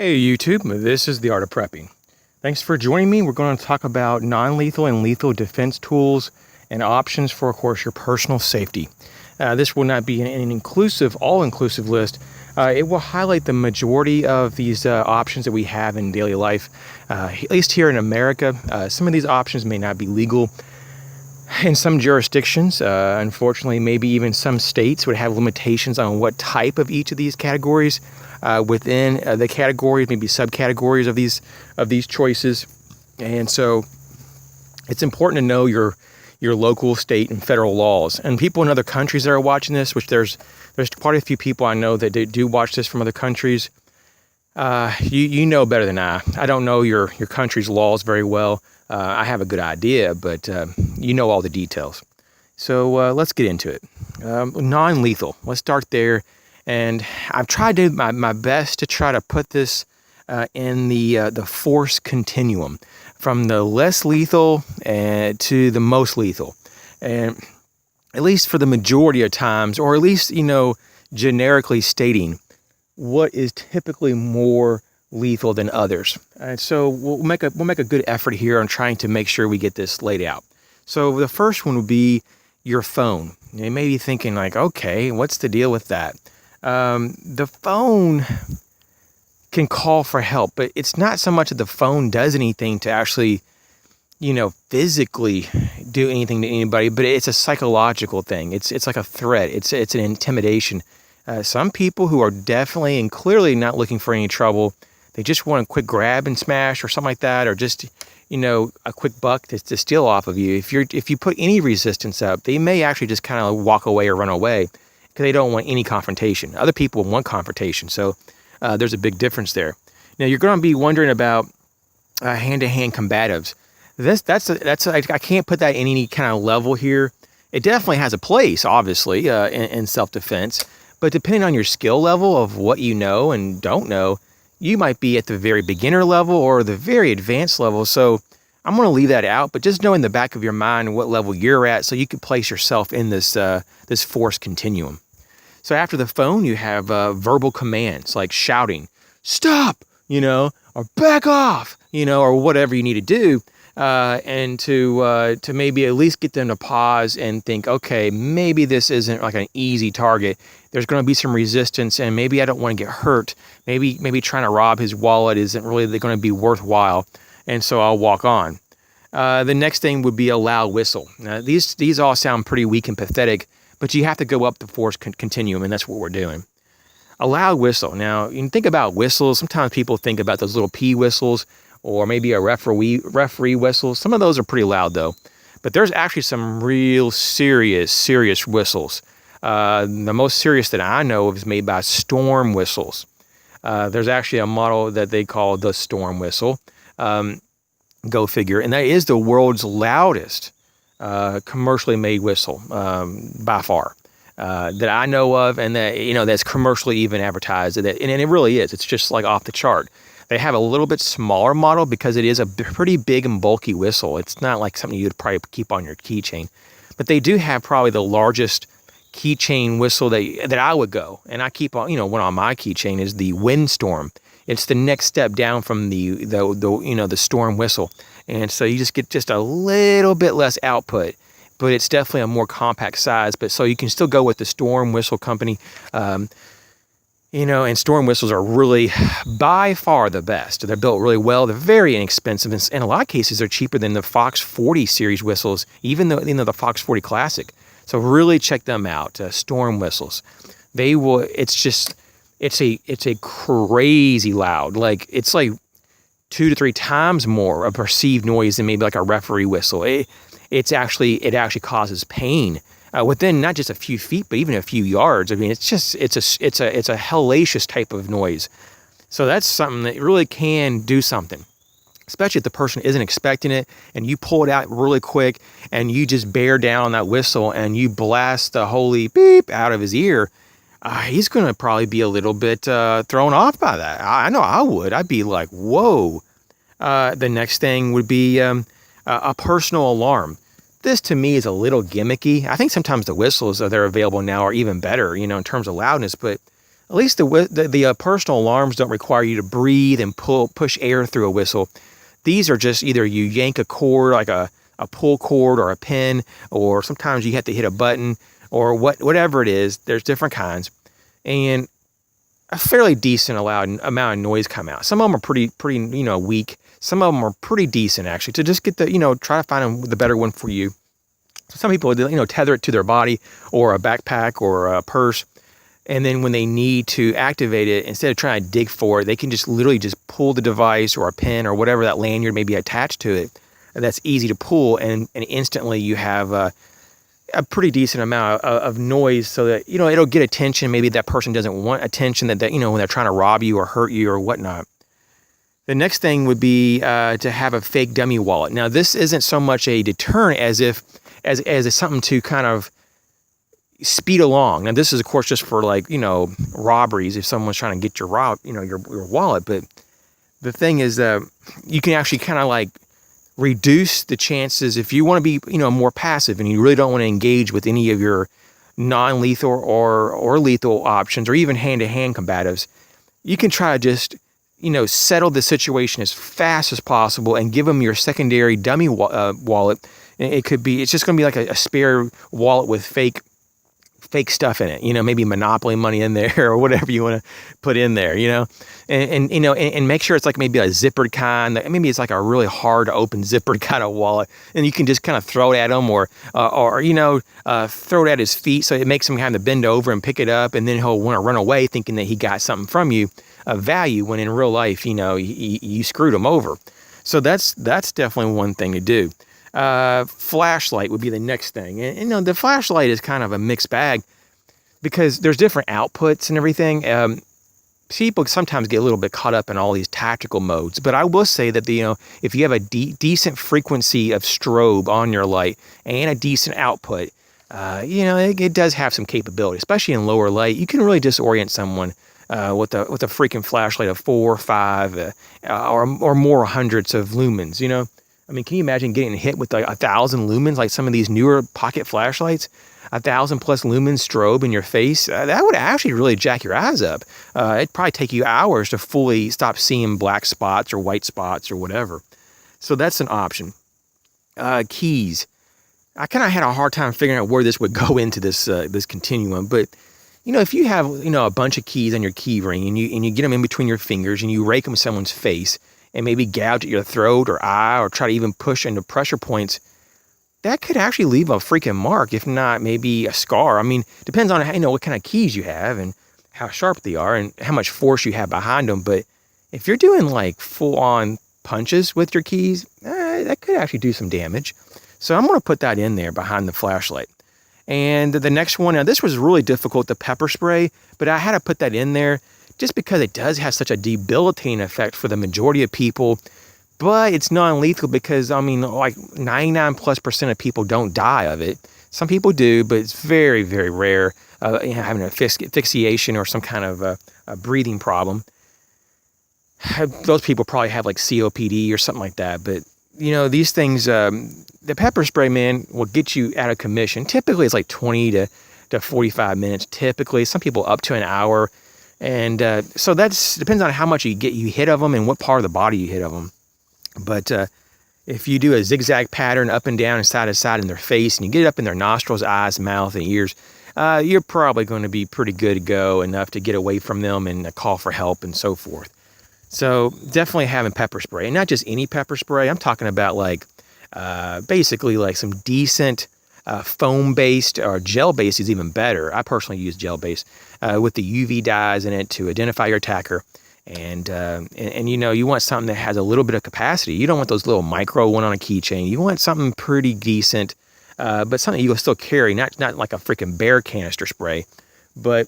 Hey YouTube, this is The Art of Prepping. Thanks for joining me. We're going to talk about non-lethal and lethal defense tools and options for, of course, your personal safety. This will not be an inclusive, all-inclusive list. It will highlight the majority of these options that we have in daily life. At least here in America, some of these options may not be legal in some jurisdictions. Unfortunately, maybe even some states would have limitations on what type of each of these categories. Within the categories, maybe subcategories of these choices, and so it's important to know your local, state, and federal laws. And people in other countries that are watching this, which there's quite a few people I know that do watch this from other countries. You know better than I. I don't know your country's laws very well. I have a good idea, but you know all the details. So let's get into it. Non-lethal. Let's start there. And I've tried to do my best to try to put this in the force continuum, from the less lethal to the most lethal, and at least for the majority of times, or at least generically stating what is typically more lethal than others. And so we'll make a good effort here on trying to make sure we get this laid out. So the first one would be your phone. You may be thinking like, okay, what's the deal with that? The phone can call for help, but it's not so much that the phone does anything to actually, physically do anything to anybody, but it's a psychological thing. It's like a threat. It's an intimidation. Some people who are definitely and clearly not looking for any trouble, they just want a quick grab and smash or something like that, or just, a quick buck to steal off of you. If you put any resistance up, they may actually just kind of walk away or run away, because they don't want any confrontation. Other people want confrontation, so there's a big difference there. Now you're going to be wondering about hand-to-hand combatives. I can't put that in any kind of level here. It definitely has a place, obviously, in self-defense, but depending on your skill level of what you know and don't know, you might be at the very beginner level or the very advanced level. So I'm going to leave that out, but just know in the back of your mind what level you're at, so you can place yourself in this force continuum. So after the phone, you have verbal commands like shouting, "Stop!" or "Back off!" or whatever you need to do, and to maybe at least get them to pause and think, okay, maybe this isn't like an easy target. There's going to be some resistance, and maybe I don't want to get hurt. Maybe trying to rob his wallet isn't really going to be worthwhile. And so I'll walk on. The next thing would be a loud whistle. Now, these all sound pretty weak and pathetic, but you have to go up the force continuum, and that's what we're doing. A loud whistle. Now, you can think about whistles. Sometimes people think about those little pea whistles, or maybe a referee whistle. Some of those are pretty loud, though. But there's actually some real serious whistles. The most serious that I know of is made by Storm whistles. There's actually a model that they call the Storm whistle. Go figure. And that is the world's loudest commercially made whistle by far that I know of, and that that's commercially even advertised. And it really is. It's just like off the chart. They have a little bit smaller model because it is a pretty big and bulky whistle. It's not like something you'd probably keep on your keychain, but they do have probably the largest keychain whistle that I would go. And I keep on, one on my keychain is the Windstorm. It's the next step down from the Storm whistle. And so you just get just a little bit less output, but it's definitely a more compact size. But so you can still go with the Storm whistle company. And Storm whistles are really by far the best. They're built really well. They're very inexpensive. And in a lot of cases, they're cheaper than the Fox 40 series whistles, even though the Fox 40 Classic. So really check them out. Storm whistles. They will. It's a crazy loud. Like it's like 2 to 3 times more of perceived noise than maybe like a referee whistle. It actually causes pain within not just a few feet, but even a few yards. I mean, it's a hellacious type of noise. So that's something that really can do something, especially if the person isn't expecting it, and you pull it out really quick, and you just bear down on that whistle, and you blast the holy beep out of his ear. He's going to probably be a little bit thrown off by that. I know I would. I'd be like, whoa. The next thing would be a personal alarm. This to me is a little gimmicky. I think sometimes the whistles that are available now are even better, in terms of loudness, but At least the personal alarms don't require you to breathe and push air through a whistle. These are just either you yank a cord, like a pull cord or a pin, or sometimes you have to hit a button or whatever it is. There's different kinds. And a fairly decent amount of noise come out. Some of them are pretty weak. Some of them are pretty decent actually, to just get the, try to find the better one for you. So some people, tether it to their body or a backpack or a purse. And then when they need to activate it, instead of trying to dig for it, they can just literally just pull the device or a pin or whatever that lanyard may be attached to it. And that's easy to pull, and instantly you have a pretty decent amount of noise, so that, it'll get attention. Maybe that person doesn't want attention, that when they're trying to rob you or hurt you or whatnot. The next thing would be to have a fake dummy wallet. Now, this isn't so much a deterrent as something to kind of speed along. Now, this is of course just for robberies, if someone's trying to get your wallet. But the thing is that you can actually kind of reduce the chances if you want to be more passive and you really don't want to engage with any of your non-lethal or lethal options, or even hand-to-hand combatives. You can try to just settle the situation as fast as possible and give them your secondary dummy wallet. It's just going to be like a spare wallet with fake stuff in it, maybe Monopoly money in there or whatever you want to put in there, and make sure it's maybe a zippered kind. Maybe it's a really hard to open zippered kind of wallet, and you can just kind of throw it at him or throw it at his feet, so it makes him kind of bend over and pick it up, and then he'll want to run away thinking that he got something from you of value, when in real life, you screwed him over. So that's definitely one thing to do. Flashlight would be the next thing. And the flashlight is kind of a mixed bag because there's different outputs and everything. People sometimes get a little bit caught up in all these tactical modes, but I will say that if you have a decent frequency of strobe on your light and a decent output, it does have some capability, especially in lower light. You can really disorient someone with a freaking flashlight of 4 or 5 or more hundreds of lumens. I mean, can you imagine getting hit with 1,000 lumens, like some of these newer pocket flashlights? 1,000 plus lumens strobe in your face? That would actually really jack your eyes up. It'd probably take you hours to fully stop seeing black spots or white spots or whatever. So that's an option. Keys. I kind of had a hard time figuring out where this would go into this continuum, but if you have a bunch of keys on your key ring and you get them in between your fingers and you rake them in someone's face, and maybe gouge at your throat or eye, or try to even push into pressure points, that could actually leave a freaking mark, if not maybe a scar. I mean, depends on what kind of keys you have and how sharp they are and how much force you have behind them. But if you're doing full-on punches with your keys, that could actually do some damage. So I'm going to put that in there behind the flashlight. And the next one, now this was really difficult, the pepper spray, but I had to put that in there just because it does have such a debilitating effect for the majority of people. But it's non-lethal because, 99+% of people don't die of it. Some people do, but it's very, very rare, having asphyxiation or some kind of a breathing problem. Those people probably have COPD or something like that. But, these things, the pepper spray, man, will get you out of commission. Typically, it's 20 to 45 minutes. Typically, some people up to an hour. And so that depends on how much you hit of them and what part of the body you hit of them. But if you do a zigzag pattern up and down and side to side in their face, and you get it up in their nostrils, eyes, mouth, and ears, you're probably going to be pretty good to go, enough to get away from them and call for help and so forth. So definitely having pepper spray, and not just any pepper spray. I'm talking about basically some decent foam-based or gel-based is even better. I personally use gel-based with the UV dyes in it to identify your attacker. And you want something that has a little bit of capacity. You don't want those little micro one on a keychain. You want something pretty decent, but something you will still carry, not like a freaking bear canister spray, but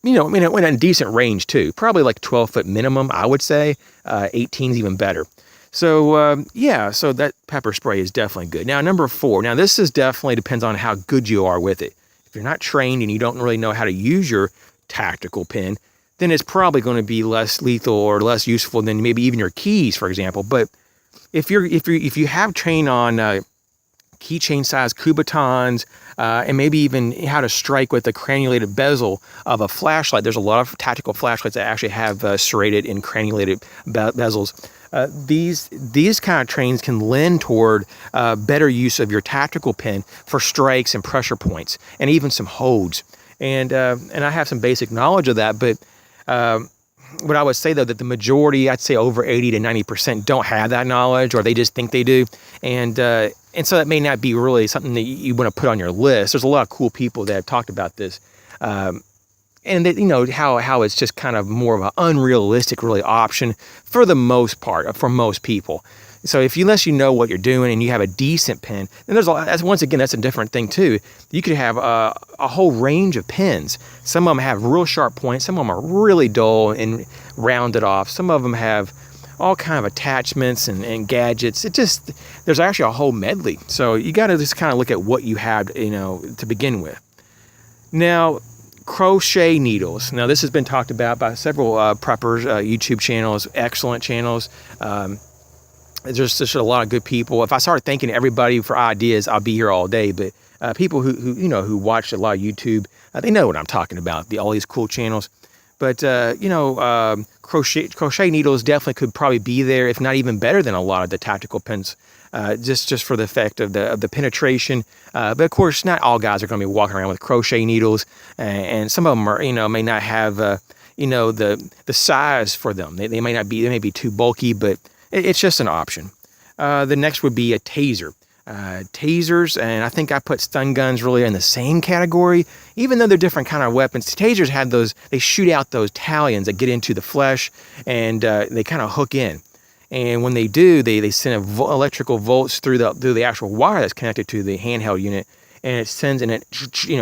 in a decent range too. Probably 12-foot minimum, I would say. 18's even better. So, so that pepper spray is definitely good. Now, number 4. Now, this definitely depends on how good you are with it. If you're not trained and you don't really know how to use your tactical pen, then it's probably going to be less lethal or less useful than maybe even your keys, for example. But if you have trained on keychain size Kubatons, and maybe even how to strike with the cannulated bezel of a flashlight. There's a lot of tactical flashlights that actually have serrated and cannulated bezels. These kind of trainings can lend toward better use of your tactical pen for strikes and pressure points, and even some holds. And I have some basic knowledge of that, but what I would say though, that the majority, I'd say over 80 to 90%, don't have that knowledge, or they just think they do, and so that may not be really something that you want to put on your list. There's a lot of cool people that have talked about this, and that, you know, how it's just kind of more of an unrealistic really option for the most part, for most people. So unless you know what you're doing and you have a decent pen, then once again, that's a different thing too. You could have a whole range of pens. Some of them have real sharp points. Some of them are really dull and rounded off. Some of them have all kind of attachments and gadgets. There's actually a whole medley. So you got to just kind of look at what you have, you know, to begin with. Now, Crochet Needles. Now, this has been talked about by several preppers, YouTube channels, excellent channels. There's just a lot of good people. If I started thanking everybody for ideas, I'll be here all day. But people who watch a lot of YouTube, they know what I'm talking about. All these cool channels. But Crochet Needles definitely could probably be there, if not even better than a lot of the tactical pens, just for the effect of the penetration. But of course, not all guys are going to be walking around with crochet needles, and some of them are, may not have the size for them. They may be too bulky, but it's just an option. The next would be a taser. Tasers, and I think I put stun guns really in the same category, even though they're different kind of weapons. Tasers have they shoot out those talions that get into the flesh, and they kind of hook in. And when they do, they send electrical volts through the actual wire that's connected to the handheld unit, and it sends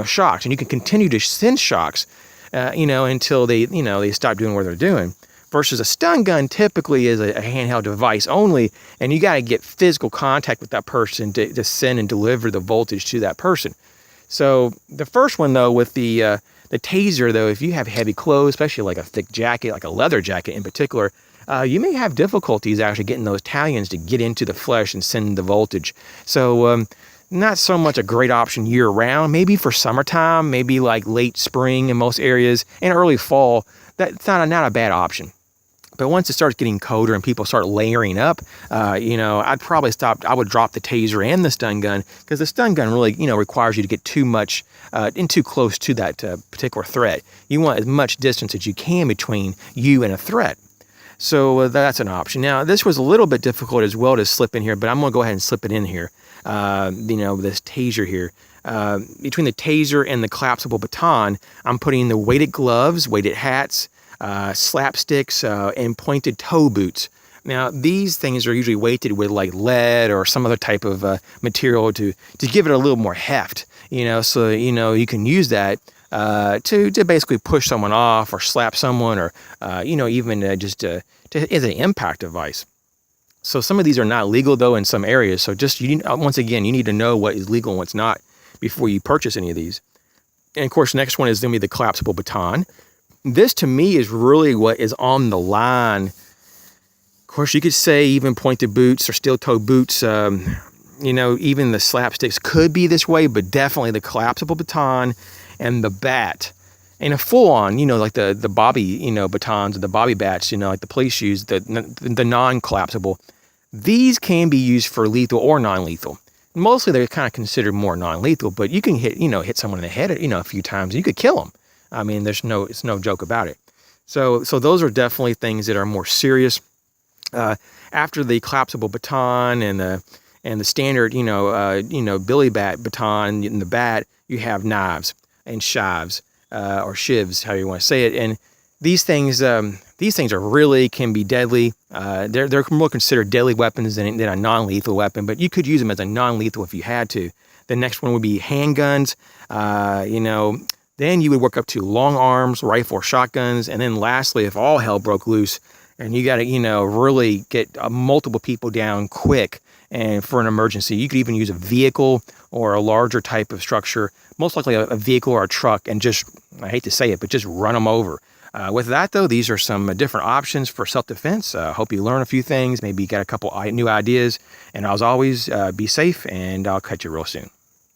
shocks, and you can continue to send shocks, until they stop doing what they're doing. Versus a stun gun typically is a handheld device only, and you got to get physical contact with that person to send and deliver the voltage to that person. So the first one though, with the taser though, if you have heavy clothes, especially like a thick jacket, like a leather jacket in particular, you may have difficulties actually getting those talions to get into the flesh and send the voltage. So not so much a great option year round. Maybe for summertime, maybe like late spring in most areas, and early fall. That's not a bad option. But once it starts getting colder and people start layering up, I'd probably stop. I would drop the taser and the stun gun, because the stun gun really, requires you to get too close to that particular threat. You want as much distance as you can between you and a threat. So that's an option. Now, this was a little bit difficult as well to slip in here, but I'm going to go ahead and slip it in here. This taser here. Between the taser and the collapsible baton, I'm putting the weighted gloves, weighted hats, slapsticks, and pointed toe boots. Now, these things are usually weighted with like lead or some other type of material to give it a little more heft, so, you can use that to basically push someone off or slap someone, or, even just as an impact device. So some of these are not legal though in some areas. So once again, you need to know what is legal and what's not before you purchase any of these. And of course, next one is going to be the collapsible baton. This to me is really what is on the line. Of course, you could say even pointed boots or steel-toe boots, even the slapsticks could be this way, but definitely the collapsible baton and the bat. And a full-on, like the bobby, batons and the bobby bats, like the police use, the non-collapsible. These can be used for lethal or non-lethal. Mostly they're kind of considered more non-lethal, but you can hit someone in the head, a few times, and you could kill them. I mean, it's no joke about it. So those are definitely things that are more serious. After the collapsible baton and the standard, billy bat baton and the bat, you have knives and shives, or shivs, how you want to say it. And these things are really can be deadly. They're more considered deadly weapons than a non-lethal weapon, but you could use them as a non-lethal if you had to. The next one would be handguns. Then you would work up to long arms, rifle or shotguns. And then lastly, if all hell broke loose and you got to, really get multiple people down quick and for an emergency, you could even use a vehicle or a larger type of structure, most likely a vehicle or a truck, and just, I hate to say it, but just run them over. With that, though, these are some different options for self-defense. Hope you learn a few things, maybe get a couple new ideas. And as always, be safe, and I'll catch you real soon.